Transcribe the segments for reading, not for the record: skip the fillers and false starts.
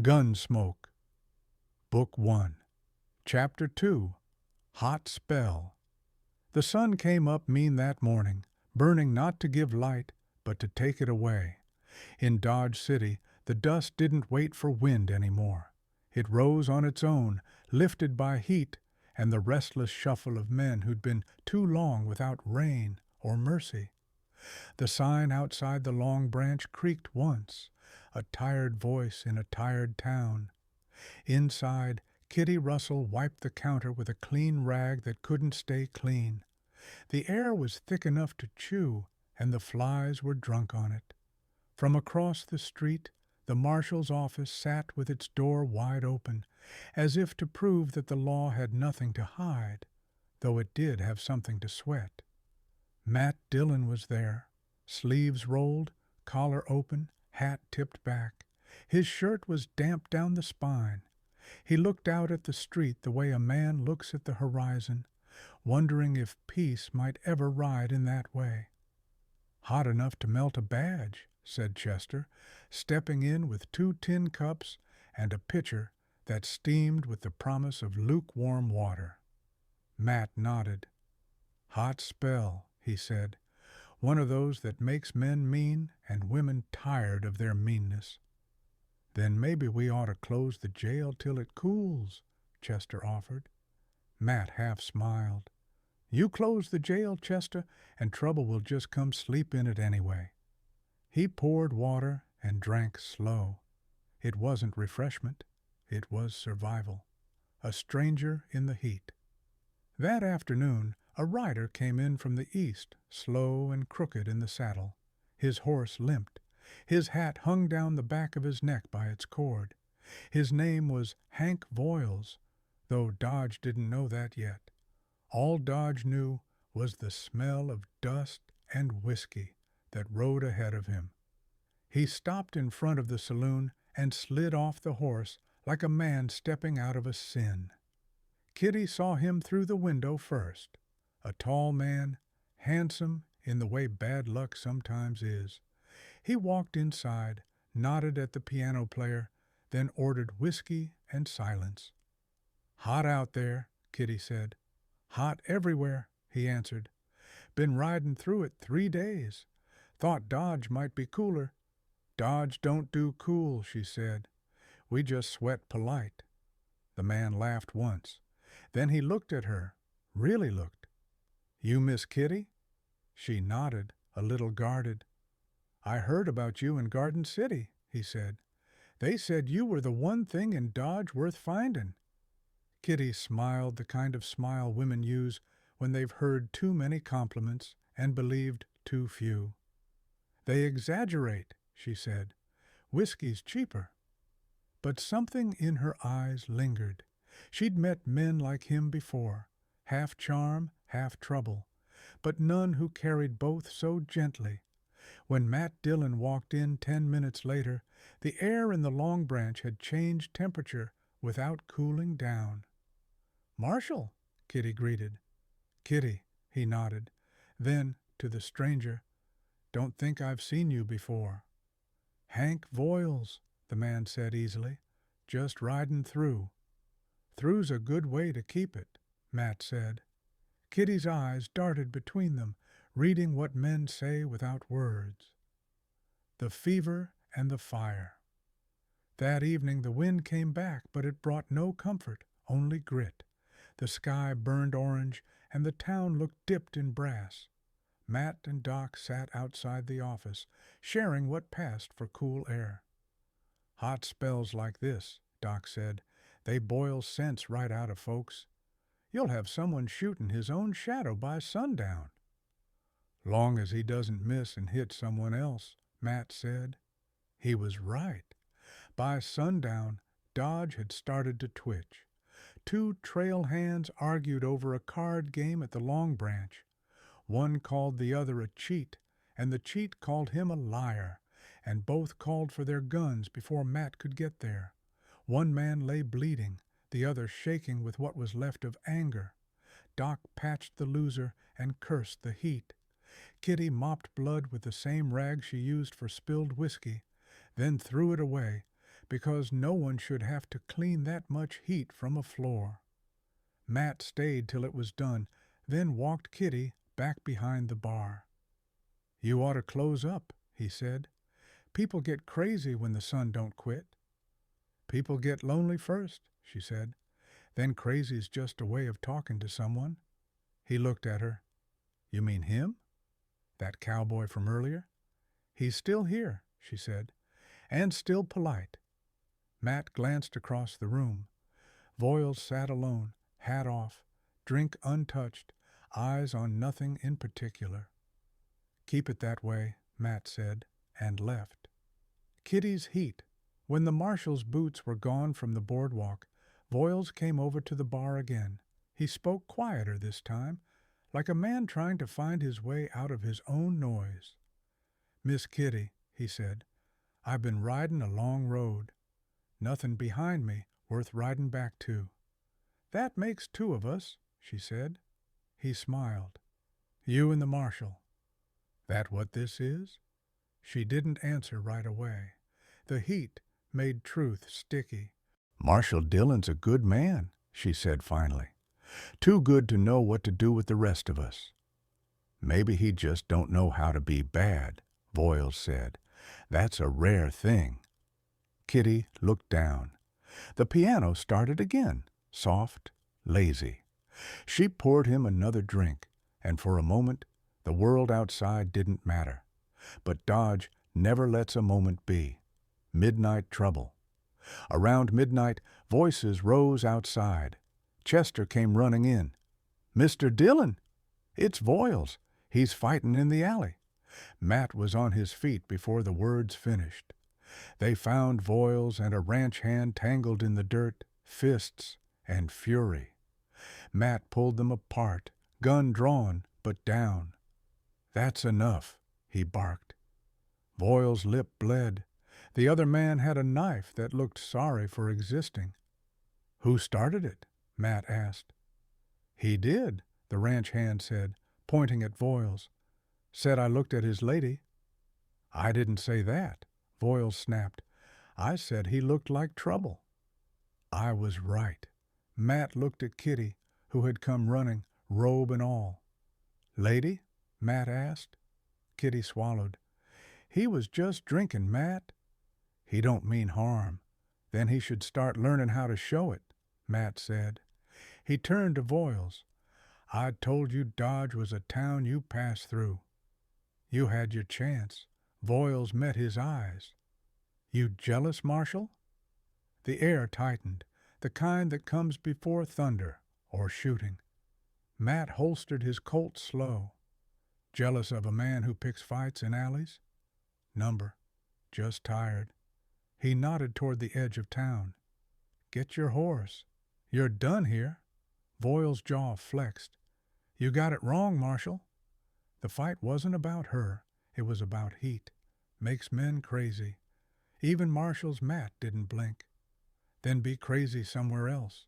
Gunsmoke, Book 1, Chapter 2, Hot Spell. The sun came up mean that morning, burning not to give light, but to take it away. In Dodge City, the dust didn't wait for wind any more. It rose on its own, lifted by heat and the restless shuffle of men who'd been too long without rain or mercy. The sign outside the Long Branch creaked once, a tired voice in a tired town. Inside, Kitty Russell wiped the counter with a clean rag that couldn't stay clean. The air was thick enough to chew, and the flies were drunk on it. From across the street, the marshal's office sat with its door wide open, as if to prove that the law had nothing to hide, though it did have something to sweat. Matt Dillon was there, sleeves rolled, collar open, hat tipped back. His shirt was damp down the spine. He looked out at the street the way a man looks at the horizon, wondering if peace might ever ride in that way. "Hot enough to melt a badge," said Chester, stepping in with 2 tin cups and a pitcher that steamed with the promise of lukewarm water. Matt nodded. "Hot spell," he said, "one of those that makes men mean and women tired of their meanness." "Then maybe we ought to close the jail till it cools," Chester offered. Matt half smiled. "You close the jail, Chester, and trouble will just come sleep in it anyway." He poured water and drank slow. It wasn't refreshment. It was survival. A stranger in the heat. That afternoon, a rider came in from the east, slow and crooked in the saddle. His horse limped. His hat hung down the back of his neck by its cord. His name was Hank Voiles, though Dodge didn't know that yet. All Dodge knew was the smell of dust and whiskey that rode ahead of him. He stopped in front of the saloon and slid off the horse like a man stepping out of a sin. Kitty saw him through the window first, a tall man, handsome in the way bad luck sometimes is. He walked inside, nodded at the piano player, then ordered whiskey and silence. "Hot out there," Kitty said. "Hot everywhere," he answered. "Been riding through it 3 days. Thought Dodge might be cooler." "Dodge don't do cool," she said. "We just sweat polite." The man laughed once. Then he looked at her, really looked. "You Miss Kitty?" She nodded, a little guarded. "I heard about you in Garden City," he said. "They said you were the one thing in Dodge worth finding." Kitty smiled the kind of smile women use when they've heard too many compliments and believed too few. "They exaggerate," she said. "Whiskey's cheaper." But something in her eyes lingered. She'd met men like him before, half charm, half trouble, but none who carried both so gently. When Matt Dillon walked in 10 minutes later, the air in the Long Branch had changed temperature without cooling down. "Marshal," Kitty greeted. "Kitty," he nodded. Then, to the stranger, "Don't think I've seen you before." "Hank Voiles," the man said easily. "Just riding through." "Through's a good way to keep it," Matt said. Kitty's eyes darted between them, reading what men say without words. The fever and the fire. That evening the wind came back, but it brought no comfort, only grit. The sky burned orange, and the town looked dipped in brass. Matt and Doc sat outside the office, sharing what passed for cool air. "Hot spells like this," Doc said, "they boil sense right out of folks. You'll have someone shooting his own shadow by sundown." "Long as he doesn't miss and hit someone else," Matt said. He was right. By sundown, Dodge had started to twitch. 2 trail hands argued over a card game at the Long Branch. One called the other a cheat, and the cheat called him a liar, and both called for their guns before Matt could get there. One man lay bleeding, the other shaking with what was left of anger. Doc patched the loser and cursed the heat. Kitty mopped blood with the same rag she used for spilled whiskey, then threw it away, because no one should have to clean that much heat from a floor. Matt stayed till it was done, then walked Kitty back behind the bar. "You ought to close up," he said. "People get crazy when the sun don't quit." "People get lonely first," she said. "Then crazy's just a way of talking to someone." He looked at her. "You mean him? That cowboy from earlier?" "He's still here," she said, "and still polite." Matt glanced across the room. Voiles sat alone, hat off, drink untouched, eyes on nothing in particular. "Keep it that way," Matt said, and left. Kitty's heat. When the marshal's boots were gone from the boardwalk, Voiles came over to the bar again. He spoke quieter this time, like a man trying to find his way out of his own noise. "Miss Kitty," he said, "I've been ridin' a long road. Nothing behind me worth riding back to." "That makes two of us," she said. He smiled. "You and the marshal. That what this is?" She didn't answer right away. The heat made truth sticky. "Marshal Dillon's a good man," she said finally. "Too good to know what to do with the rest of us." "Maybe he just don't know how to be bad," Voiles said. "That's a rare thing." Kitty looked down. The piano started again, soft, lazy. She poured him another drink, and for a moment the world outside didn't matter. But Dodge never lets a moment be. Midnight trouble. Around midnight, voices rose outside. Chester came running in. "Mr. Dillon! It's Voiles. He's fightin' in the alley." Matt was on his feet before the words finished. They found Voiles and a ranch hand tangled in the dirt, fists and fury. Matt pulled them apart, gun drawn but down. "That's enough," he barked. Voiles' lip bled. The other man had a knife that looked sorry for existing. "Who started it?" Matt asked. "He did," the ranch hand said, pointing at Voiles. "Said I looked at his lady." "I didn't say that," Voiles snapped. "I said he looked like trouble." I was right. Matt looked at Kitty, who had come running, robe and all. "Lady?" Matt asked. Kitty swallowed. "He was just drinking, Matt." "He don't mean harm. Then he should start learning how to show it," Matt said. He turned to Voiles. "I told you Dodge was a town you passed through." "You had your chance." Voiles met his eyes. "You jealous, Marshal?" The air tightened, the kind that comes before thunder or shooting. Matt holstered his Colt slow. "Jealous of a man who picks fights in alleys?" "Number. Just tired." He nodded toward the edge of town. "Get your horse. You're done here." Voiles' jaw flexed. "You got it wrong, Marshal." The fight wasn't about her. It was about heat. Makes men crazy. Even Marshal's Matt didn't blink. Then be crazy somewhere else.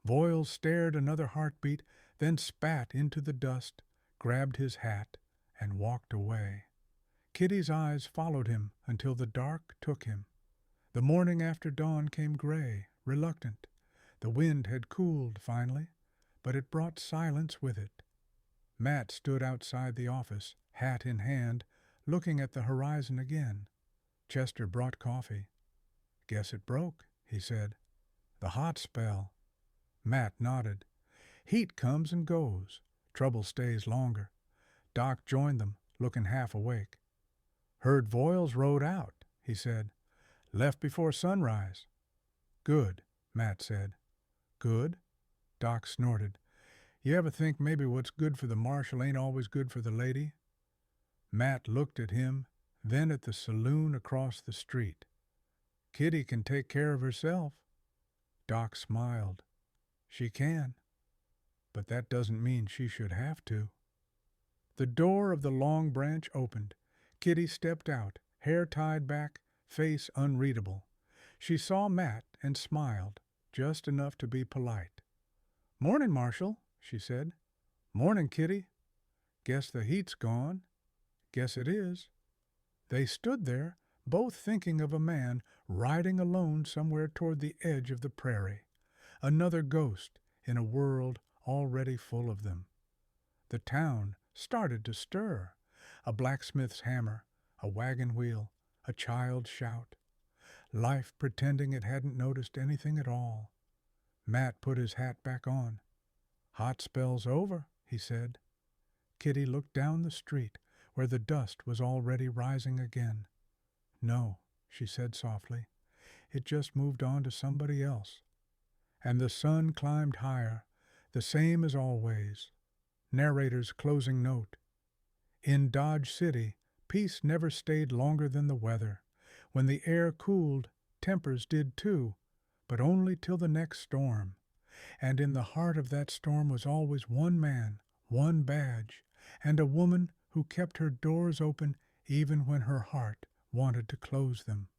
Voiles stared another heartbeat, then spat into the dust, grabbed his hat, and walked away. Kitty's eyes followed him until the dark took him. The morning after dawn came gray, reluctant. The wind had cooled finally, but it brought silence with it. Matt stood outside the office, hat in hand, looking at the horizon again. Chester brought coffee. "Guess it broke," he said. "The hot spell." Matt nodded. "Heat comes and goes. Trouble stays longer." Doc joined them, looking half awake. "Heard Voiles rode out," he said. "Left before sunrise." "Good," Matt said. "Good?" Doc snorted. "You ever think maybe what's good for the marshal ain't always good for the lady?" Matt looked at him, then at the saloon across the street. "Kitty can take care of herself." Doc smiled. "She can. But that doesn't mean she should have to." The door of the Long Branch opened. Kitty stepped out, hair tied back, face unreadable. She saw Matt and smiled, just enough to be polite. "Morning, Marshal," she said. "Morning, Kitty. Guess the heat's gone." "Guess it is." They stood there, both thinking of a man riding alone somewhere toward the edge of the prairie, another ghost in a world already full of them. The town started to stir. A blacksmith's hammer, a wagon wheel, a child's shout. Life pretending it hadn't noticed anything at all. Matt put his hat back on. "Hot spell's over," he said. Kitty looked down the street where the dust was already rising again. "No," she said softly. "It just moved on to somebody else." And the sun climbed higher, the same as always. Narrator's closing note. In Dodge City, peace never stayed longer than the weather. When the air cooled, tempers did too, but only till the next storm. And in the heart of that storm was always one man, one badge, and a woman who kept her doors open even when her heart wanted to close them.